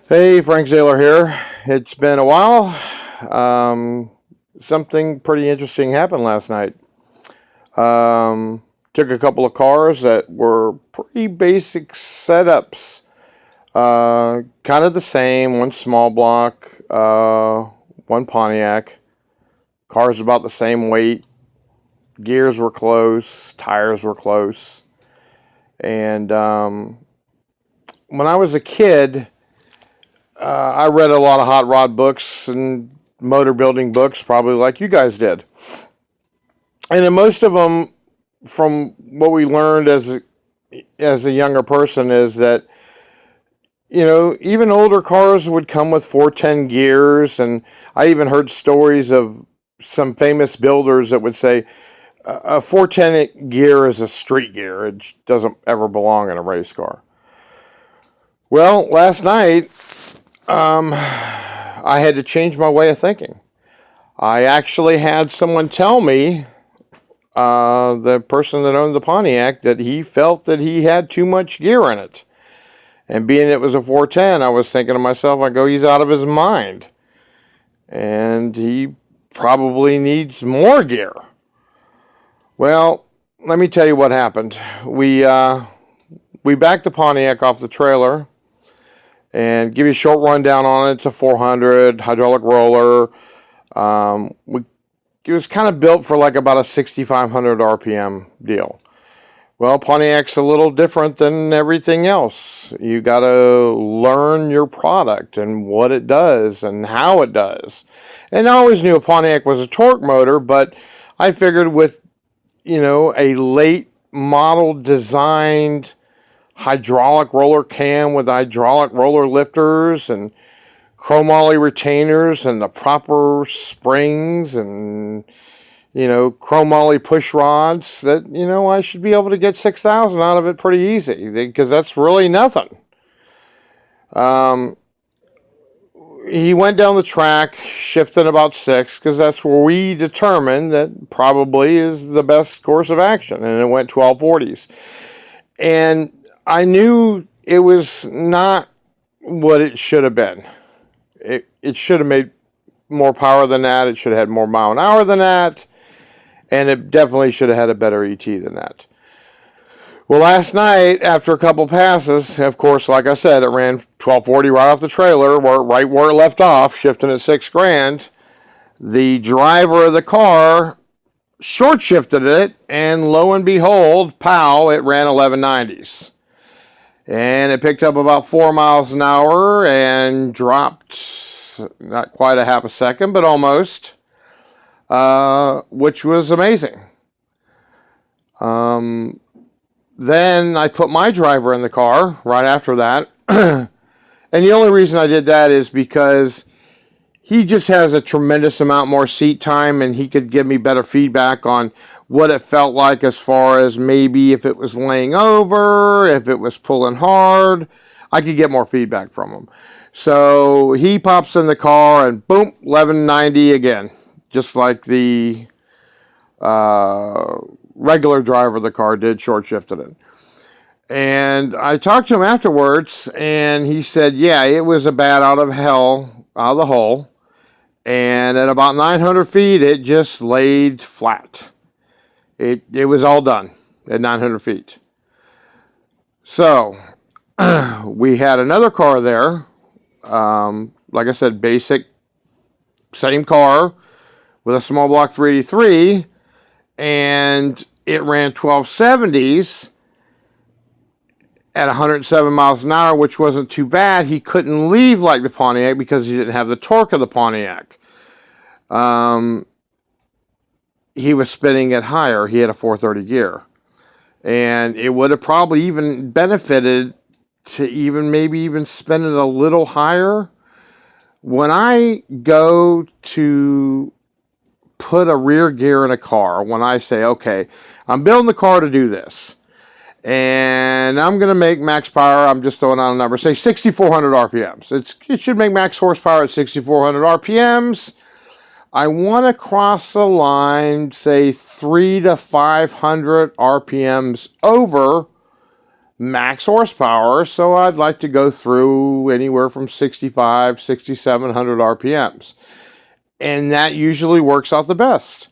Hey, Frank Zaylor here. It's been a while. Um, Something pretty interesting happened last night. Took a couple of cars that were pretty basic setups. Kind of the same, one small block, one Pontiac. Cars about the same weight. Gears were close, tires were close. And when I was a kid, I read a lot of hot rod books and motor building books, probably like you guys did. And in most of them, from what we learned as a younger person, is that even older cars would come with 410 gears, and I even heard stories of some famous builders that would say a 410 gear is a street gear. It doesn't ever belong in a race car. Well, last night I had to change my way of thinking. I actually had someone tell me, the person that owned the Pontiac, that he felt that he had too much gear in it. And being it was a 410, I was thinking to myself, I go, he's out of his mind. And he probably needs more gear. Well, let me tell you what happened. We backed the Pontiac off the trailer and give you a short rundown on it. It's a 400 hydraulic roller. It was kind of built for like about a 6,500 RPM deal. Well, Pontiac's a little different than everything else. You got to learn your product and what it does and how it does. And I always knew a Pontiac was a torque motor, but I figured with, a late model designed hydraulic roller cam with hydraulic roller lifters and chromoly retainers and the proper springs and chromoly push rods, that I should be able to get 6,000 out of it pretty easy, because that's really nothing. He went down the track shifting about 6, because that's where we determined that probably is the best course of action, and it went 1240s. And I knew it was not what it should have been. It should have made more power than that. It should have had more mile an hour than that. And it definitely should have had a better ET than that. Well, last night, after a couple passes, of course, like I said, it ran 1240 right off the trailer, right where it left off, shifting at $6,000. The driver of the car short shifted it, and lo and behold, pow, it ran 1190s. And it picked up about 4 miles an hour and dropped not quite a half a second, but almost, which was amazing. Then I put my driver in the car right after that. And the only reason I did that is because he just has a tremendous amount more seat time, and he could give me better feedback on what it felt like, as far as maybe if it was laying over, if it was pulling hard. I could get more feedback from him. So he pops in the car and boom, 1190 again, just like the regular driver of the car did, short shifted it. And I talked to him afterwards, and he said, yeah, it was a bat out of hell, out of the hole. And at about 900 feet, it just laid flat. It was all done at 900 feet. So we had another car there. Like I said, basic, same car with a small block 383. And it ran 1270s at 107 miles an hour, which wasn't too bad. He couldn't leave like the Pontiac because he didn't have the torque of the Pontiac. He was spinning it higher. He had a 430 gear. And it would have probably even benefited to maybe even spin it a little higher. When I go to put a rear gear in a car, when I say, okay, I'm building the car to do this, and I'm going to make max power, I'm just throwing out a number, say 6,400 RPMs. It should make max horsepower at 6,400 RPMs. I want to cross the line, say 300 to 500 RPMs over max horsepower, so I'd like to go through anywhere from 65, 6,700 RPMs. And that usually works out the best.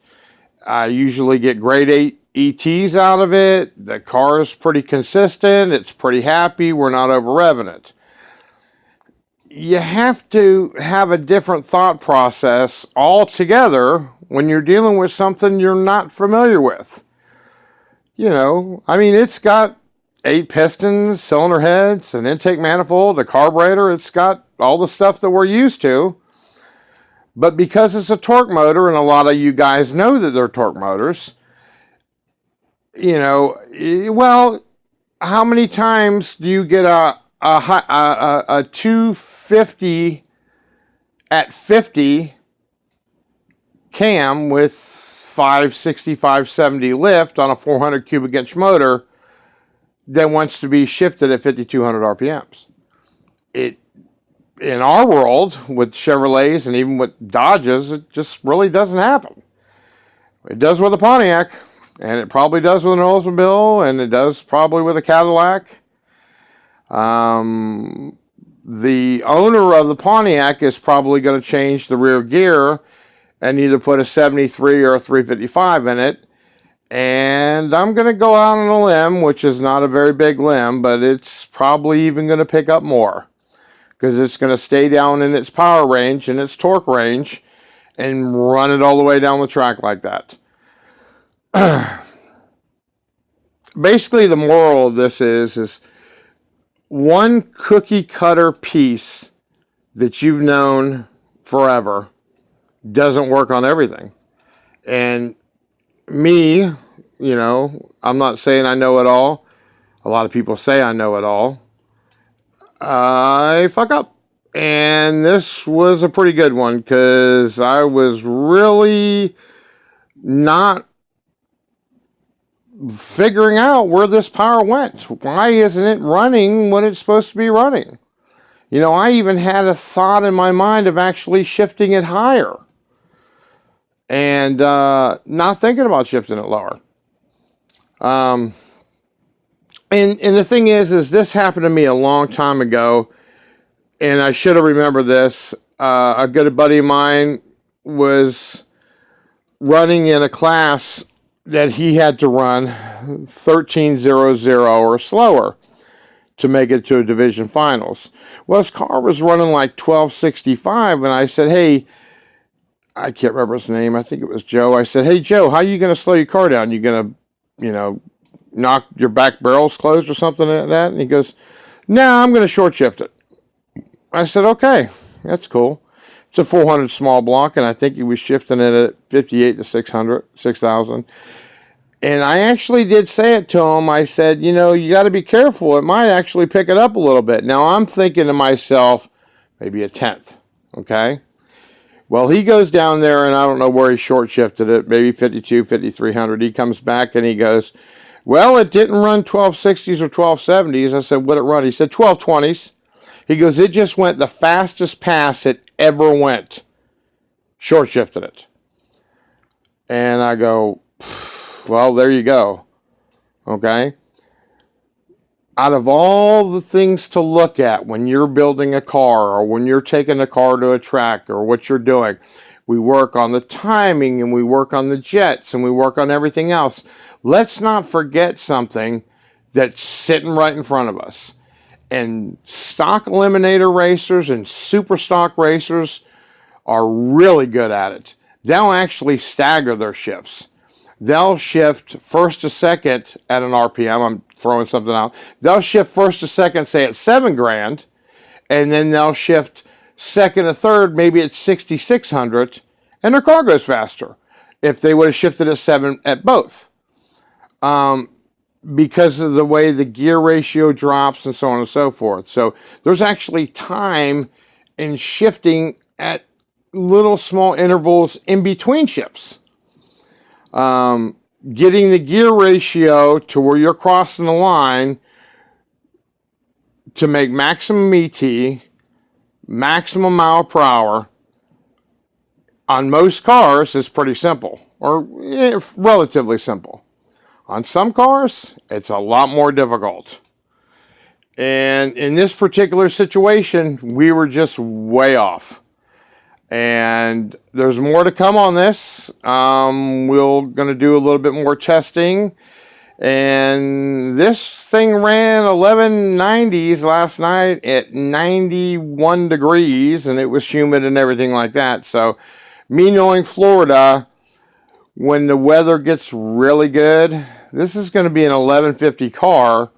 I usually get great ETs out of it. The car is pretty consistent. It's pretty happy. We're not over revving it. You have to have a different thought process altogether when you're dealing with something you're not familiar with. You know, I mean, it's got 8 pistons, cylinder heads, an intake manifold, a carburetor. It's got all the stuff that we're used to. But because it's a torque motor, and a lot of you guys know that they're torque motors, you know, well, how many times do you get a 250 at 50 cam with 560, 570 lift on a 400 cubic inch motor that wants to be shifted at 5,200 RPMs? In our world, with Chevrolets and even with Dodges, it just really doesn't happen. It does with a Pontiac, and it probably does with an Oldsmobile, and it does probably with a Cadillac. The owner of the Pontiac is probably going to change the rear gear and either put a 73 or a 355 in it. And I'm going to go out on a limb, which is not a very big limb, but it's probably even going to pick up more, because it's going to stay down in its power range and its torque range and run it all the way down the track like that. Basically, the moral of this is one cookie cutter piece that you've known forever doesn't work on everything. And me, you know, I'm not saying I know it all. A lot of people say I know it all. I fuck up. And this was a pretty good one, because I was really not figuring out where this power went. Why isn't it running when it's supposed to be running? You know, I even had a thought in my mind of actually shifting it higher, and not thinking about shifting it lower. And the thing is this happened to me a long time ago, and I should have remembered this. A good buddy of mine was running in a class that he had to run 1300 or slower to make it to a division finals. Well, his car was running like 1265, and I said, hey, I can't remember his name. I think it was Joe. I said, hey, Joe, how are you going to slow your car down? You going to, you know, knock your back barrels closed or something like that? And he goes, no, I'm going to short shift it. I said, okay, that's cool. It's a 400 small block, and I think he was shifting it at 58 to 6,000. And I actually did say it to him. I said, you know, you got to be careful. It might actually pick it up a little bit. Now, I'm thinking to myself, maybe a tenth, okay? Well, he goes down there, and I don't know where he short shifted it, maybe 52, 5,300. He comes back, and he goes, well, it didn't run 1260s or 1270s. I said, what'd it run? He said, 1220s. He goes, it just went the fastest pass it ever went. Short shifted it. And I go, well, there you go. Okay? Out of all the things to look at when you're building a car, or when you're taking a car to a track, or what you're doing, we work on the timing, and we work on the jets, and we work on everything else. Let's not forget something that's sitting right in front of us. And stock eliminator racers and super stock racers are really good at it. They'll actually stagger their shifts. They'll shift first to second at an RPM. I'm throwing something out. They'll shift first to second, say at 7 grand, and then they'll shift second to third, maybe at 6,600, and their car goes faster if they would have shifted at 7 at both. Because of the way the gear ratio drops and so on and so forth. So there's actually time in shifting at little small intervals in between shifts. Getting the gear ratio to where you're crossing the line to make maximum ET, maximum mile per hour on most cars is pretty simple, or relatively simple. On some cars, it's a lot more difficult. And in this particular situation, we were just way off. And there's more to come on this. We're going to do a little bit more testing. And this thing ran 1190s last night at 91 degrees, and it was humid and everything like that. So, me knowing Florida, when the weather gets really good, this is going to be an 1150 car,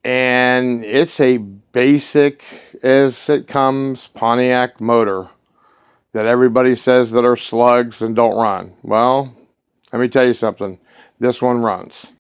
and it's a basic as it comes Pontiac motor that everybody says that are slugs and don't run. Well, let me tell you something. This one runs.